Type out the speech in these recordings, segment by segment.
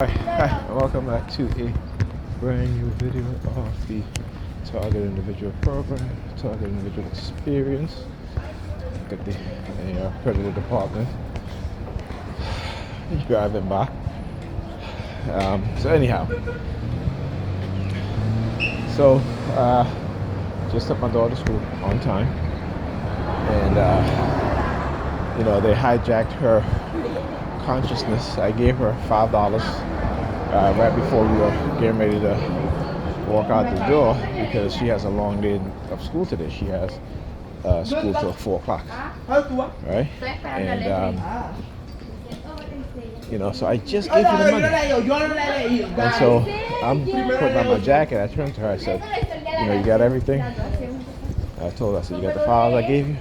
Hi, welcome back to a brand new video of the Target Individual Program, Target Individual Experience. Look at the NY Predators Department driving by. So anyhow, just took my daughter to school on time, and they hijacked her consciousness. I gave her $5 right before we were getting ready to walk out the door because she has a long day of school today. She has school till 4 o'clock, right? And so I just gave her the money, and so I'm putting on my jacket. I turned to her. I said, "You got everything?" I told her, I said, "You got the files I gave you?"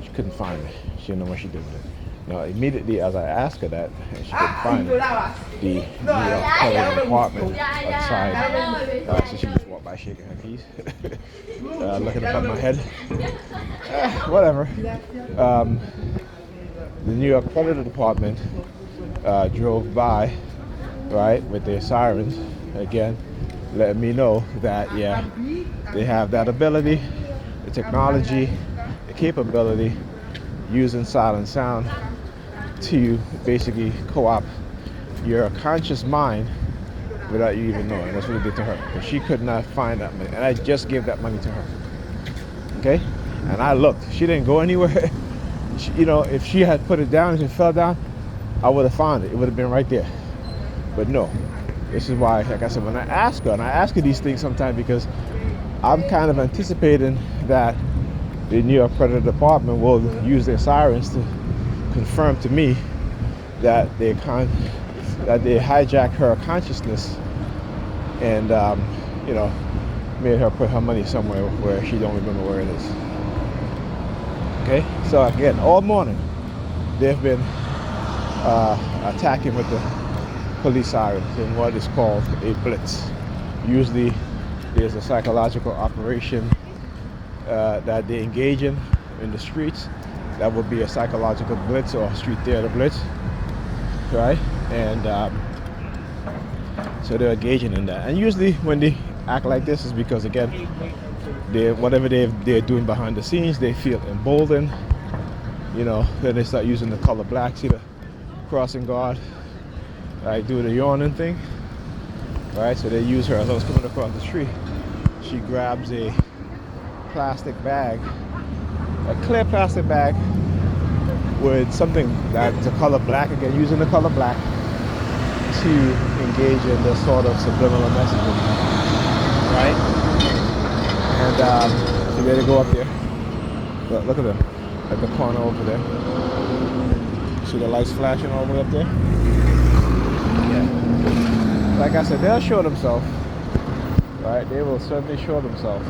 She couldn't find it. She didn't know what she did with it. Now, immediately as I asked her that, and she couldn't find it, the New York Predators Department outside, so she just walked by shaking her keys, looking up at my head. Whatever. The New York Predators Department drove by, right, with their sirens, again, letting me know that, yeah, they have that ability, the technology, the capability, using silent sound to basically co-opt your conscious mind without you even knowing. That's what it did to her. But she could not find that money, and I just gave that money to her. Okay, and I looked. She didn't go anywhere. If she had put it down and it fell down, I would have found it. It would have been right there. But no. This is why, like I said, when I ask her these things sometimes because I'm kind of anticipating that the New York Predator Department will use their sirens to confirm to me that they hijacked her consciousness and made her put her money somewhere where she don't remember where it is. Okay, so again, all morning they've been attacking with the police sirens in what is called a blitz. Usually there's a psychological operation that they engage in the streets. That would be a psychological blitz or a street theater blitz, right? And so they're engaging in that. And usually when they act like this is because, again, whatever they're doing behind the scenes, they feel emboldened. Then they start using the color black. See the crossing guard, right? Do the yawning thing, right? So they use her. As I was coming across the street, she grabs a plastic bag, a clear plastic bag with something that's the color black, again using the color black to engage in this sort of subliminal messaging, right? And you ready to go up there? Look at them at the corner over there. See the lights flashing all the way up there? Yeah. Like I said, they'll show themselves, right? They will certainly show themselves.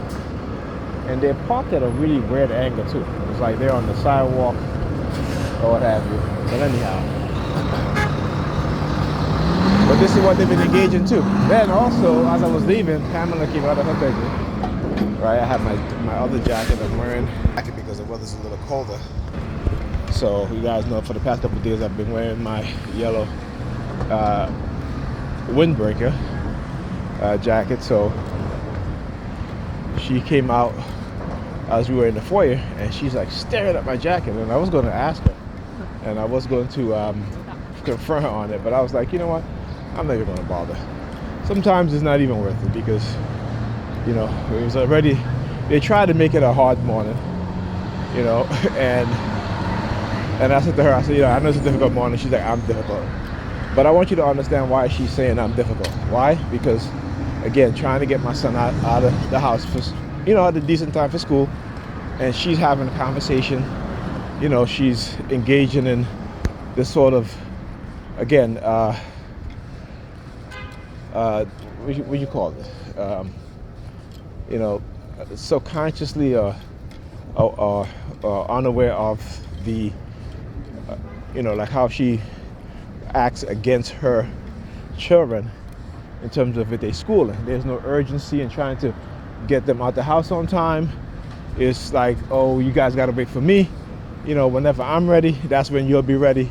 And they're parked at a really weird angle too. It's like they're on the sidewalk or what have you. But anyhow. But this is what they've been engaging too. Then also, as I was leaving, Pamela came out of her bedroom. Right, I have my other jacket I'm wearing because the weather's a little colder. So you guys know for the past couple of days I've been wearing my yellow windbreaker jacket. So she came out as we were in the foyer, and she's like staring at my jacket, and I was going to ask her, and I was going to confront her on it, but I was like, you know what, I'm not even going to bother. Sometimes it's not even worth it because it was already, they tried to make it a hard morning, and I said to her, I said, I know it's a difficult morning. She's like, I'm difficult, but I want you to understand why she's saying I'm difficult. Why? Because again, trying to get my son out of the house for, at a decent time for school, and she's having a conversation. She's engaging in this sort of, again, what you call it? Subconsciously or unaware of the, like how she acts against her children in terms of their schooling. There's no urgency in trying to get them out the house on time. It's like, oh, you guys got to wait for me. Whenever I'm ready, that's when you'll be ready,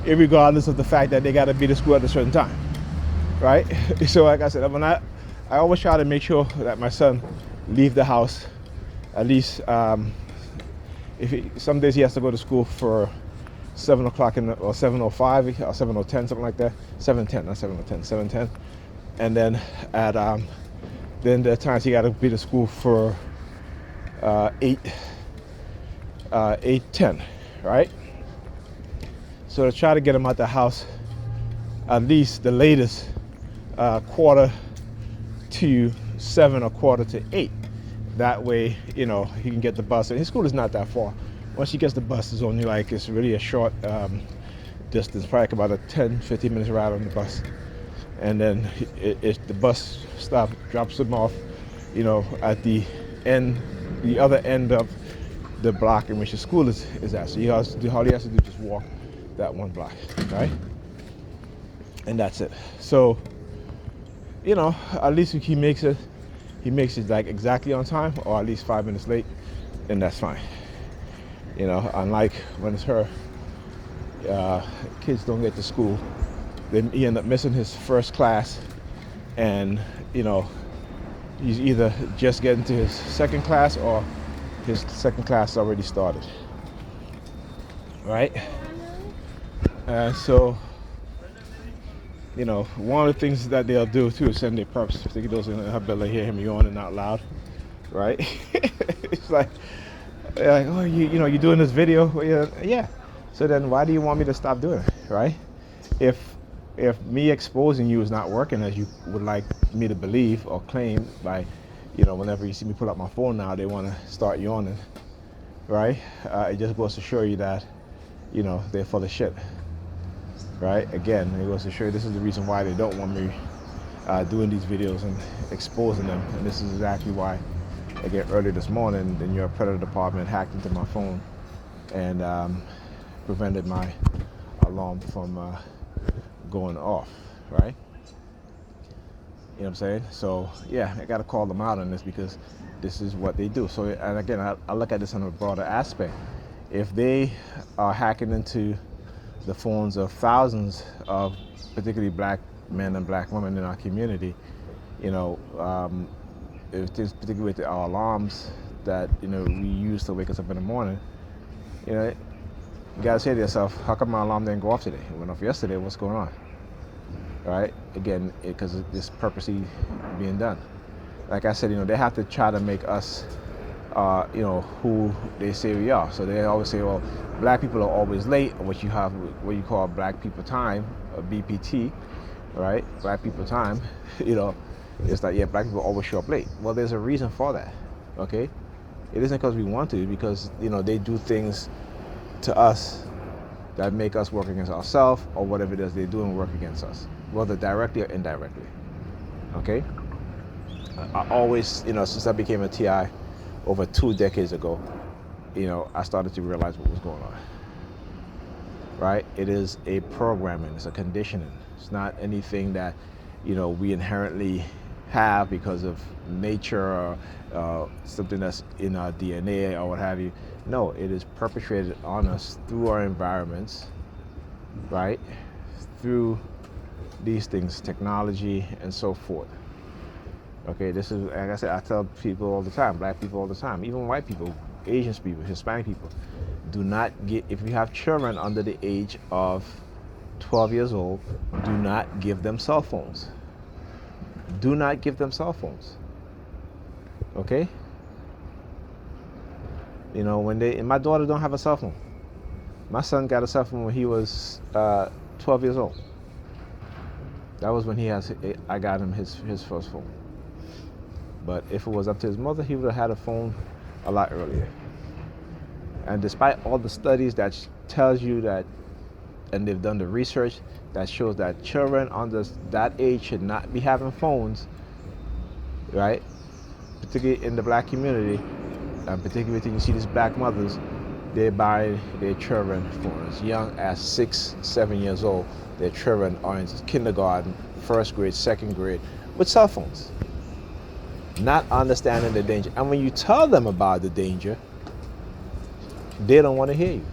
irregardless of the fact that they got to be to school at a certain time. right? So like I said, I always try to make sure that my son leave the house at least some days he has to go to school for 7 o'clock or 7:05 or 7:10, something like that. 7:10, not 7:10, 7:10. And then at then there are times he got to be to school for 8:10, right? So to try to get him out the house at least the latest quarter to 7 or quarter to 8. That way, he can get the bus. And his school is not that far. Once he gets the bus, it's really a short distance, probably about a 10-15 minutes ride on the bus. And then the bus stop drops him off, at the other end of the block in which the school is at. So all he has to do is just walk that one block, right? And that's it. So, at least if he makes it like exactly on time, or at least 5 minutes late, then that's fine. Unlike when it's her, kids don't get to school, then he end up missing his first class, and he's either just getting to his second class or his second class already started, right? So one of the things that they'll do too is send their pups. I think those in her belly hear him yawning out loud, right? It's like, oh, you're doing this video? Well, yeah. So then why do you want me to stop doing it, right? If me exposing you is not working as you would like me to believe or claim by, whenever you see me pull up my phone now, they want to start yawning, right? It just goes to show you that, they're full of shit, right? Again, it goes to show you this is the reason why they don't want me doing these videos and exposing them. And this is exactly why, again, earlier this morning, the NY Predators Department hacked into my phone and prevented my alarm from going off, right? You know what I'm saying? So yeah, I got to call them out on this because this is what they do. So, and again, I look at this on a broader aspect. If they are hacking into the phones of thousands of particularly black men and black women in our community, if it's particularly with our alarms that we use to wake us up in the morning, you gotta say to yourself, how come my alarm didn't go off today? It went off yesterday. What's going on? Right? Again, because it's purposely being done. Like I said, they have to try to make us, who they say we are. So they always say, well, black people are always late, or what you call black people time, BPT, right? Black people time, it's like, yeah, black people always show up late. Well, there's a reason for that, okay? It isn't because we want to, because, they do things to us that make us work against ourselves, or whatever it is they do and work against us, whether directly or indirectly, okay? I always, since I became a TI over 2 decades ago, I started to realize what was going on, right? It is a programming, it's a conditioning. It's not anything that, we inherently have because of nature or something that's in our DNA or what have you. No, it is perpetrated on us through our environments, right? Through these things, technology and so forth. Okay, this is, like I said, I tell people all the time, black people all the time, even white people, Asian people, Hispanic people, do not if you have children under the age of 12 years old, do not give them cell phones. Do not give them cell phones. Okay? And my daughter don't have a cell phone. My son got a cell phone when he was 12 years old. That was when I got him his first phone. But if it was up to his mother, he would have had a phone a lot earlier. And despite all the studies that tells you that, and they've done the research that shows that children under that age should not be having phones, right? Particularly in the black community, and particularly when you see these black mothers, they buy their children phones. Young as 6, 7 years old, their children are in kindergarten, first grade, second grade, with cell phones. Not understanding the danger. And when you tell them about the danger, they don't want to hear you.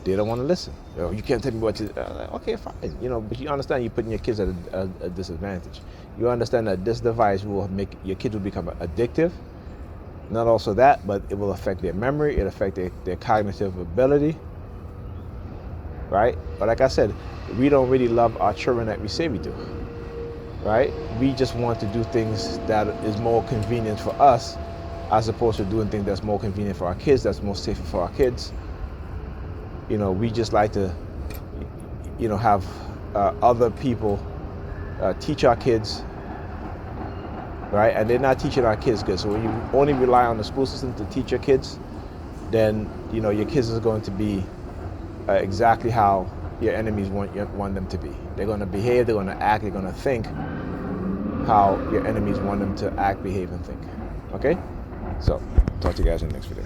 They don't want to listen. You can't tell me what to. Okay, fine. But you understand you're putting your kids at a disadvantage. You understand that this device will make your kids will become addictive. Not also that, but it will affect their memory. It affect their cognitive ability. Right? But like I said, we don't really love our children like we say we do. Right? We just want to do things that is more convenient for us, as opposed to doing things that's more convenient for our kids, that's more safer for our kids. We just like to, have other people teach our kids, right? And they're not teaching our kids good. So when you only rely on the school system to teach your kids, then, your kids are going to be exactly how your enemies want them to be. They're going to behave, they're going to act, they're going to think how your enemies want them to act, behave, and think. Okay? So, talk to you guys in the next video.